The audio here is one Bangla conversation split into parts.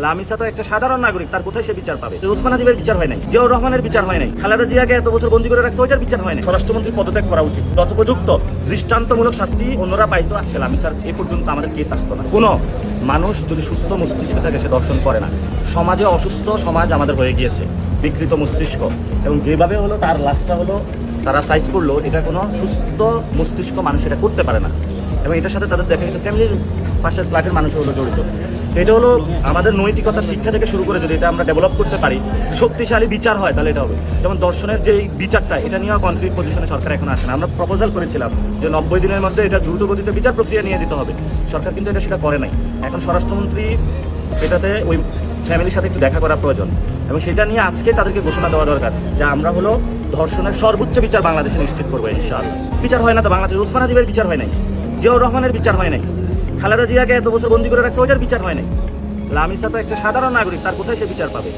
লামিসা তো একটা সাধারণ নাগরিক, তার কোথায় সে বিচার পাবে? ওসমান হাদিবের বিচার হয় নাই, জিয়াউর রহমানের বিচার হয় নাই, খালেদা জিয়াকে এত বছর বন্দী করে রাখছে, ওইটার বিচার হয় নাই। স্বরাষ্ট্রমন্ত্রী পদত্যাগ করা উচিত। যথোপযুক্ত দৃষ্টান্তমূলক শাস্তি অন্যরা পাইতো, আজকে লামিসার এ পর্যন্ত আমাদের কেস আসতো না। কোনো মানুষ যদি সুস্থ মস্তিষ্ক থাকে সে দর্শন করে না। সমাজে অসুস্থ সমাজ আমাদের হয়ে গিয়েছে, বিকৃত মস্তিষ্ক, এবং যেভাবে হলো তার লাশটা হলো তারা সাইজ করলো, এটা কোনো সুস্থ মস্তিষ্ক মানুষ এটা করতে পারে না। এবং এটার সাথে তাদের দেখা গেছে ফ্যামিলির পাশের ফ্ল্যাটের মানুষ হলো জড়িত। এটা হলো আমাদের নৈতিকতা শিক্ষা থেকে শুরু করে যদি এটা আমরা ডেভেলপ করতে পারি, শক্তিশালী বিচার হয়, তাহলে এটা হবে। যেমন দর্শনের যে বিচারটা, এটা নিয়েও কনক্রিট পজিশনে সরকার এখন আসে না। আমরা প্রপোজাল করেছিলাম যে 90 দিনের মধ্যে এটা দ্রুত গতিতে বিচার প্রক্রিয়া নিয়ে দিতে হবে, সরকার কিন্তু এটা সেটা করে নাই। এখন স্বরাষ্ট্রমন্ত্রী এটাতে ওই ফ্যামিলির সাথে একটু দেখা করা প্রয়োজন, এবং সেটা নিয়ে আজকে তাদেরকে ঘোষণা দেওয়া দরকার যে আমরা হলো ধর্ষণের সর্বোচ্চ বিচার বাংলাদেশে নিশ্চিত করবো ইনশাআল্লাহ। বিচার হয় না তো বাংলাদেশ, ওসমান হাদিবের বিচার হয় নাই, জিয়াউর রহমানের বিচার হয় নাই, খালেদা জিয়াকে এত বছর বন্দী করে রাখছে, ওইটার বিচার হয় নাই। লামিসা তো একটা সাধারণ নাগরিক, তার কোথায় সে বিচার পাবে?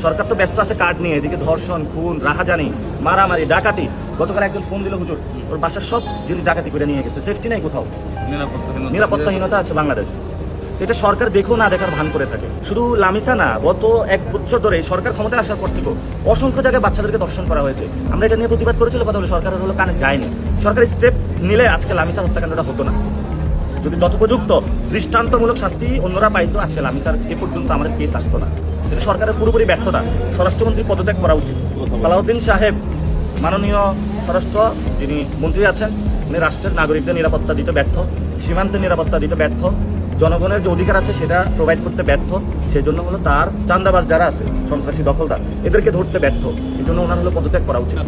সরকার তো ব্যস্ত আছে কার্ড নিয়ে, এদিকে ধর্ষণ, খুন, রাহাজানি, মারামারি, ডাকাতি। গতকাল একজন ফোন দিল, হুজুর ওর বাসার সব জিনিস ডাকাতি করে নিয়ে গেছে, সেফটি নাই কোথাও, নিরাপত্তাহীনতা আছে বাংলাদেশ। এটা সরকার দেখো না দেখার ভান করে থাকে। শুধু লামিসা না, গত 1 বছর ধরে সরকার ক্ষমতায় আসার পর থেকে অসংখ্য জায়গায় বাচ্চাদেরকে ধর্ষণ করা হয়েছে। আমরা এটা নিয়ে প্রতিবাদ করেছিল, কথা বলে সরকারের হলো কানে যায়নি। সরকার স্টেপ নিলে আজকে লামিসা হত্যাকাণ্ডটা হতো না। যদি যথোপযুক্ত দৃষ্টান্তমূলক শাস্তি অন্যরা পাইতো, আজকে লামিসার এ পর্যন্ত আমাদের কেস আসতো না। এটা সরকারের পুরোপুরি ব্যর্থতা। স্বরাষ্ট্রমন্ত্রী পদত্যাগ করা উচিত। সালাউদ্দিন সাহেব, মাননীয় স্বরাষ্ট্র যিনি মন্ত্রী আছেন, উনি রাষ্ট্রের নাগরিকদের নিরাপত্তা দিতে ব্যর্থ, সীমান্তের নিরাপত্তা দিতে ব্যর্থ, জনগণের যে অধিকার আছে সেটা প্রোভাইড করতে ব্যর্থ। সেই জন্য হলো তার চাঁদাবাজ যারা আছে, সন্ত্রাসী দখলদার, এদেরকে ধরতে ব্যর্থ। এই জন্য ওনার হলো পদত্যাগ করা উচিত।